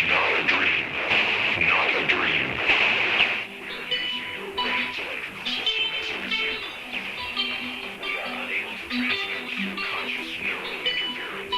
not a dream. Not a dream. We are unable to transmit through conscious neural interference.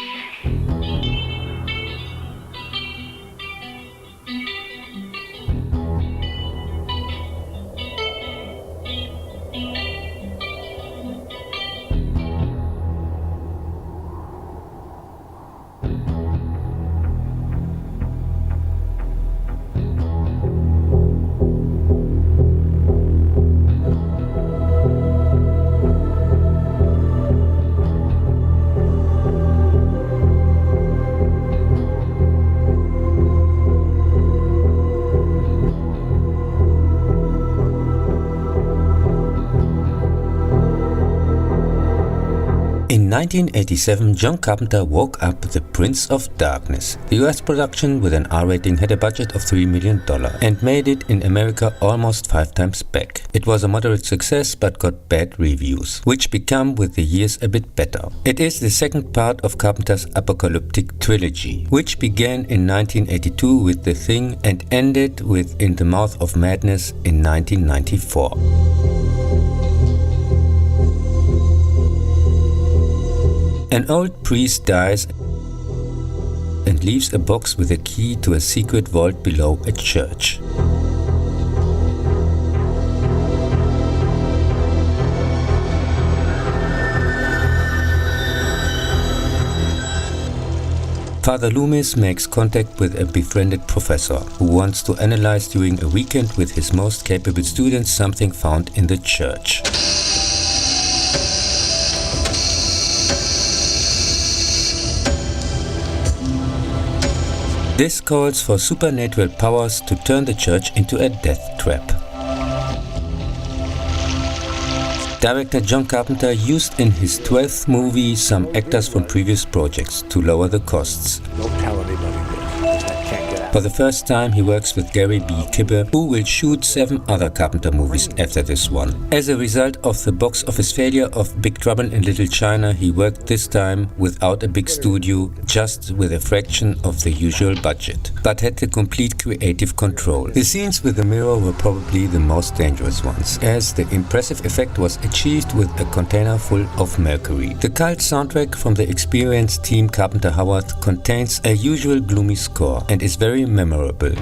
In 1987, John Carpenter woke up The Prince of Darkness. The US production with an R rating had a budget of $3 million and made it in America almost 5 times back. It was a moderate success but got bad reviews, which became with the years a bit better. It is the second part of Carpenter's apocalyptic trilogy, which began in 1982 with The Thing and ended with In the Mouth of Madness in 1994. An old priest dies and leaves a box with a key to a secret vault below a church. Father Loomis makes contact with a befriended professor who wants to analyze during a weekend with his most capable students something found in the church. This calls for supernatural powers to turn the church into a death trap. Director John Carpenter used in his 12th movie some actors from previous projects to lower the costs. Don't tell anybody this. I can't get out. For the first time, he works with Gary B. Kibbe, who will shoot 7 other Carpenter movies after this one. As a result of the box office failure of Big Trouble in Little China, he worked this time without a big studio, just with a fraction of the usual budget, but had the complete creative control. The scenes with the mirror were probably the most dangerous ones, as the impressive effect was achieved with a container full of mercury. The cult soundtrack from the experienced team Carpenter Howard contains a usual gloomy score and is very memorable.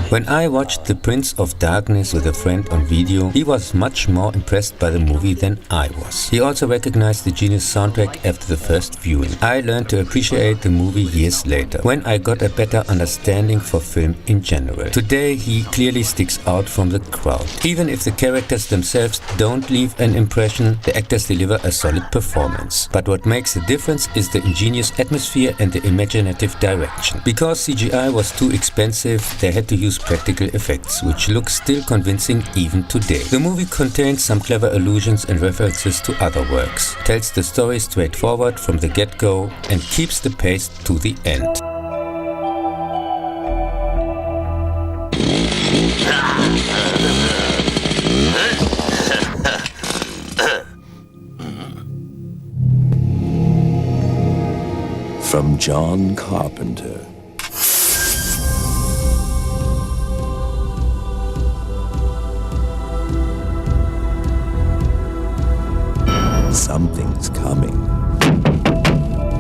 When I watched The Prince of Darkness with a friend on video, he was much more impressed by the movie than I was. He also recognized the genius soundtrack after the first viewing. I learned to appreciate the movie years later, when I got a better understanding for film in general. Today he clearly sticks out from the crowd. Even if the characters themselves don't leave an impression, the actors deliver a solid performance. But what makes the difference is the ingenious atmosphere and the imaginative direction. Because CGI was too expensive, they had to use practical effects, which look still convincing even today. The movie contains some clever allusions and references to other works, tells the story straightforward from the get-go, and keeps the pace to the end. From John Carpenter. Something's coming.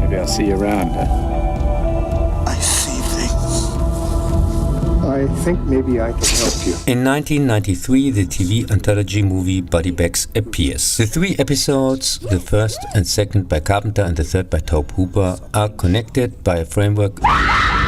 Maybe I'll see you around. I see things. I think maybe I can help you. In 1993, the TV anthology movie Body Bags appears. The 3 episodes, the first and second by Carpenter and the third by Tobe Hooper, are connected by a framework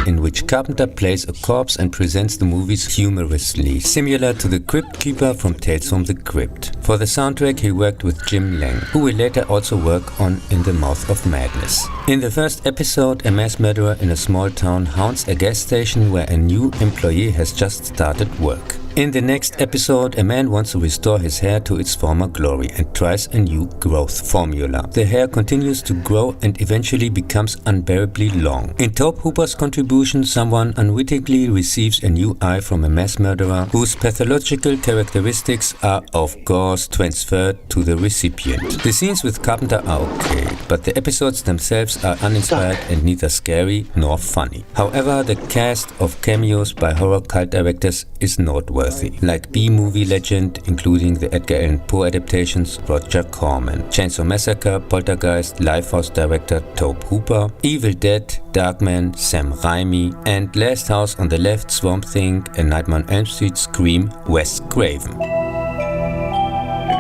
in which Carpenter plays a corpse and presents the movies humorously, similar to the Crypt Keeper from Tales from the Crypt. For the soundtrack he worked with Jim Lang, who will later also work on In the Mouth of Madness. In the first episode, a mass murderer in a small town haunts a gas station where a new employee has just started work. In the next episode, a man wants to restore his hair to its former glory and tries a new growth formula. The hair continues to grow and eventually becomes unbearably long. In Tobe Hooper's contribution, someone unwittingly receives a new eye from a mass murderer whose pathological characteristics are of course transferred to the recipient. The scenes with Carpenter are okay, but the episodes themselves are uninspired and neither scary nor funny. However, the cast of cameos by horror cult directors is noteworthy, like B-movie legend including the Edgar Allan Poe adaptations Roger Corman, Chainsaw Massacre, Poltergeist, Lifehouse director Tobe Hooper, Evil Dead, Darkman, Sam Raimi, and Last House on the Left, Swamp Thing, and Nightmare on Elm Street, Scream, Wes Craven. Maybe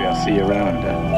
I'll see you around.